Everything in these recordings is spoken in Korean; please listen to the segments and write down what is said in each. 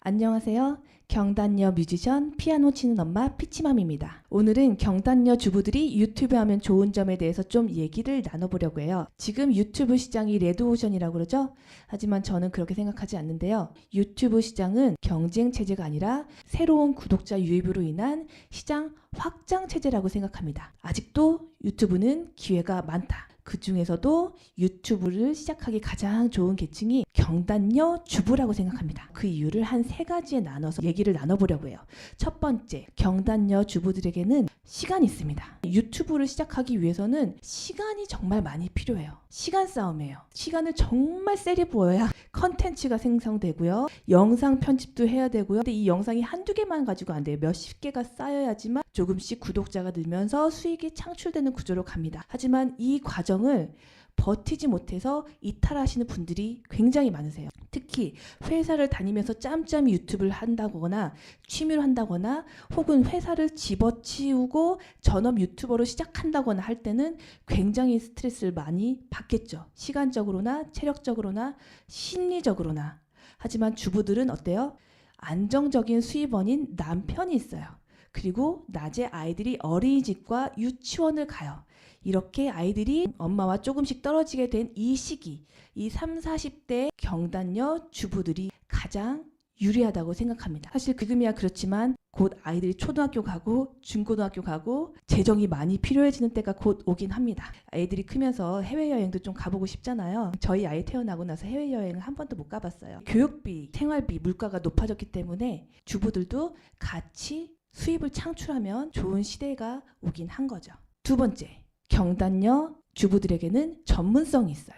안녕하세요. 경단녀 뮤지션 피아노 치는 엄마 피치맘입니다. 오늘은 경단녀 주부들이 유튜브 하면 좋은 점에 대해서 좀 얘기를 나눠보려고 해요. 지금 유튜브 시장이 레드오션이라고 그러죠? 하지만 저는 그렇게 생각하지 않는데요. 유튜브 시장은 경쟁 체제가 아니라 새로운 구독자 유입으로 인한 시장 확장 체제라고 생각합니다. 아직도 유튜브는 기회가 많다. 그 중에서도 유튜브를 시작하기 가장 좋은 계층이 경단녀 주부라고 생각합니다. 그 이유를 한 3가지에 나눠서 얘기를 나눠보려고 해요. 첫 번째, 경단녀 주부들에게는 시간이 있습니다. 유튜브를 시작하기 위해서는 시간이 정말 많이 필요해요. 시간 싸움이에요. 시간을 정말 세게 부어야 컨텐츠가 생성되고요. 영상 편집도 해야 되고요. 근데 이 영상이 한두 개만 가지고 안 돼요. 몇십 개가 쌓여야지만 조금씩 구독자가 늘면서 수익이 창출되는 구조로 갑니다. 하지만 이 과정을 버티지 못해서 이탈하시는 분들이 굉장히 많으세요. 특히 회사를 다니면서 짬짬이 유튜브를 한다거나 취미로 한다거나 혹은 회사를 집어치우고 전업 유튜버로 시작한다거나 할 때는 굉장히 스트레스를 많이 받겠죠. 시간적으로나 체력적으로나 심리적으로나. 하지만 주부들은 어때요? 안정적인 수입원인 남편이 있어요. 그리고 낮에 아이들이 어린이집과 유치원을 가요. 이렇게 아이들이 엄마와 조금씩 떨어지게 된 이 시기, 이 30, 40대 경단녀 주부들이 가장 유리하다고 생각합니다. 사실 지금이야 그렇지만 곧 아이들이 초등학교 가고 중고등학교 가고 재정이 많이 필요해지는 때가 곧 오긴 합니다. 아이들이 크면서 해외여행도 좀 가보고 싶잖아요. 저희 아이 태어나고 나서 해외여행을 한 번도 못 가봤어요. 교육비, 생활비, 물가가 높아졌기 때문에 주부들도 같이 수입을 창출하면 좋은 시대가 오긴 한 거죠. 두 번째, 경단녀 주부들에게는 전문성이 있어요.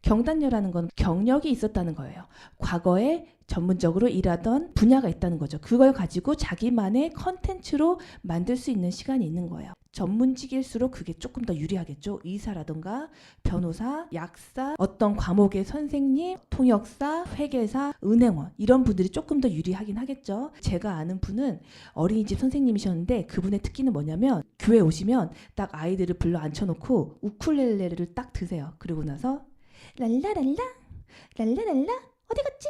경단녀라는 건 경력이 있었다는 거예요. 과거에 전문적으로 일하던 분야가 있다는 거죠. 그걸 가지고 자기만의 컨텐츠로 만들 수 있는 시간이 있는 거예요. 전문직일수록 그게 조금 더 유리하겠죠. 의사라든가 변호사, 약사, 어떤 과목의 선생님, 통역사, 회계사, 은행원 이런 분들이 조금 더 유리하긴 하겠죠. 제가 아는 분은 어린이집 선생님이셨는데 그분의 특기는 뭐냐면 교회 오시면 딱 아이들을 불러 앉혀놓고 우쿨렐레를 딱 드세요. 그러고 나서 랄라랄라 랄라랄라 어디 갔지?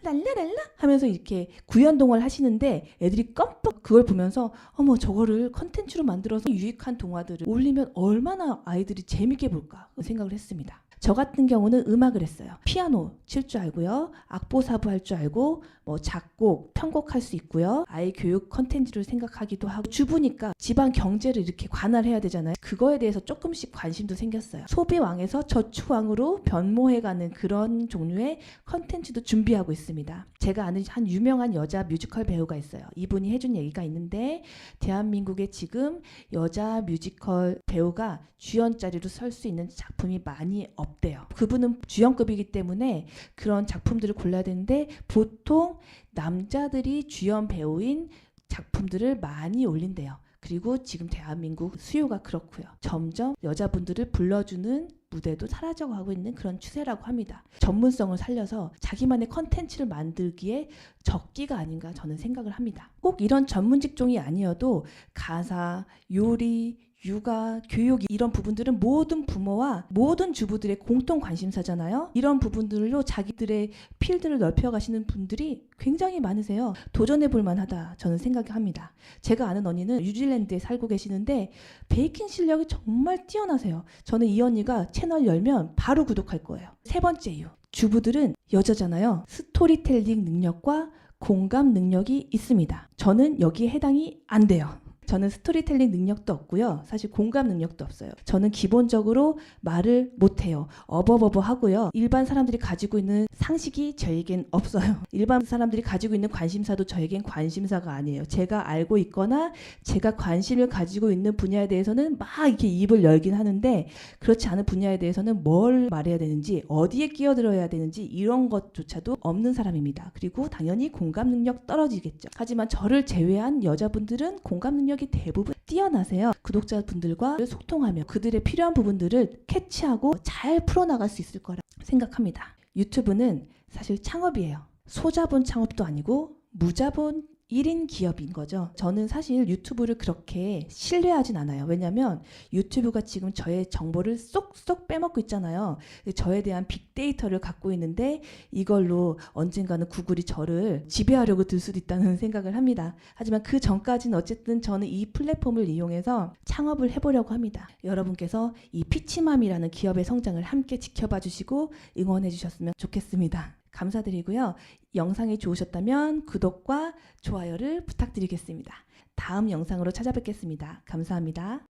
랄라랄라 하면서 이렇게 구연동화를 하시는데 애들이 껌뻑 그걸 보면서 어머 저거를 컨텐츠로 만들어서 유익한 동화들을 올리면 얼마나 아이들이 재밌게 볼까 생각을 했습니다. 저 같은 경우는 음악을 했어요. 피아노 칠 줄 알고요. 악보사부 할 줄 알고 뭐 작곡, 편곡할 수 있고요. 아이 교육 컨텐츠를 생각하기도 하고 주부니까 집안 경제를 이렇게 관할해야 되잖아요. 그거에 대해서 조금씩 관심도 생겼어요. 소비왕에서 저축왕으로 변모해가는 그런 종류의 컨텐츠도 준비하고 있습니다. 제가 아는 한 유명한 여자 뮤지컬 배우가 있어요. 이분이 해준 얘기가 있는데 대한민국에 지금 여자 뮤지컬 배우가 주연자리로 설 수 있는 작품이 많이 없대요. 그분은 주연급이기 때문에 그런 작품들을 골라야 되는데 보통 남자들이 주연 배우인 작품들을 많이 올린대요. 그리고 지금 대한민국 수요가 그렇고요. 점점 여자분들을 불러주는 무대도 사라져가고 있는 그런 추세라고 합니다. 전문성을 살려서 자기만의 컨텐츠를 만들기에 적기가 아닌가 저는 생각을 합니다. 꼭 이런 전문 직종이 아니어도 가사, 요리, 육아, 교육 이런 부분들은 모든 부모와 모든 주부들의 공통 관심사잖아요. 이런 부분들로 자기들의 필드를 넓혀가시는 분들이 굉장히 많으세요. 도전해볼 만하다 저는 생각합니다. 제가 아는 언니는 뉴질랜드에 살고 계시는데 베이킹 실력이 정말 뛰어나세요. 저는 이 언니가 채널 열면 바로 구독할 거예요. 세 번째 이유, 주부들은 여자잖아요. 스토리텔링 능력과 공감 능력이 있습니다. 저는 여기에 해당이 안 돼요. 저는 스토리텔링 능력도 없고요. 사실 공감 능력도 없어요. 저는 기본적으로 말을 못해요. 어버버버 하고요. 일반 사람들이 가지고 있는 상식이 저에겐 없어요. 일반 사람들이 가지고 있는 관심사도 저에겐 관심사가 아니에요. 제가 알고 있거나 제가 관심을 가지고 있는 분야에 대해서는 막 이렇게 입을 열긴 하는데 그렇지 않은 분야에 대해서는 뭘 말해야 되는지 어디에 끼어들어야 되는지 이런 것조차도 없는 사람입니다. 그리고 당연히 공감 능력 떨어지겠죠. 하지만 저를 제외한 여자분들은 공감 능력 대부분 뛰어나세요. 구독자분들과 소통하며 그들의 필요한 부분들을 캐치하고 잘 풀어나갈 수 있을 거라 생각합니다. 유튜브는 사실 창업이에요. 소자본 창업도 아니고 무자본 1인 기업인 거죠. 저는 사실 유튜브를 그렇게 신뢰하진 않아요. 왜냐하면 유튜브가 지금 저의 정보를 쏙쏙 빼먹고 있잖아요. 저에 대한 빅데이터를 갖고 있는데 이걸로 언젠가는 구글이 저를 지배하려고 들 수도 있다는 생각을 합니다. 하지만 그 전까지는 어쨌든 저는 이 플랫폼을 이용해서 창업을 해보려고 합니다. 여러분께서 이 피치맘이라는 기업의 성장을 함께 지켜봐 주시고 응원해 주셨으면 좋겠습니다. 감사드리고요. 영상이 좋으셨다면 구독과 좋아요를 부탁드리겠습니다. 다음 영상으로 찾아뵙겠습니다. 감사합니다.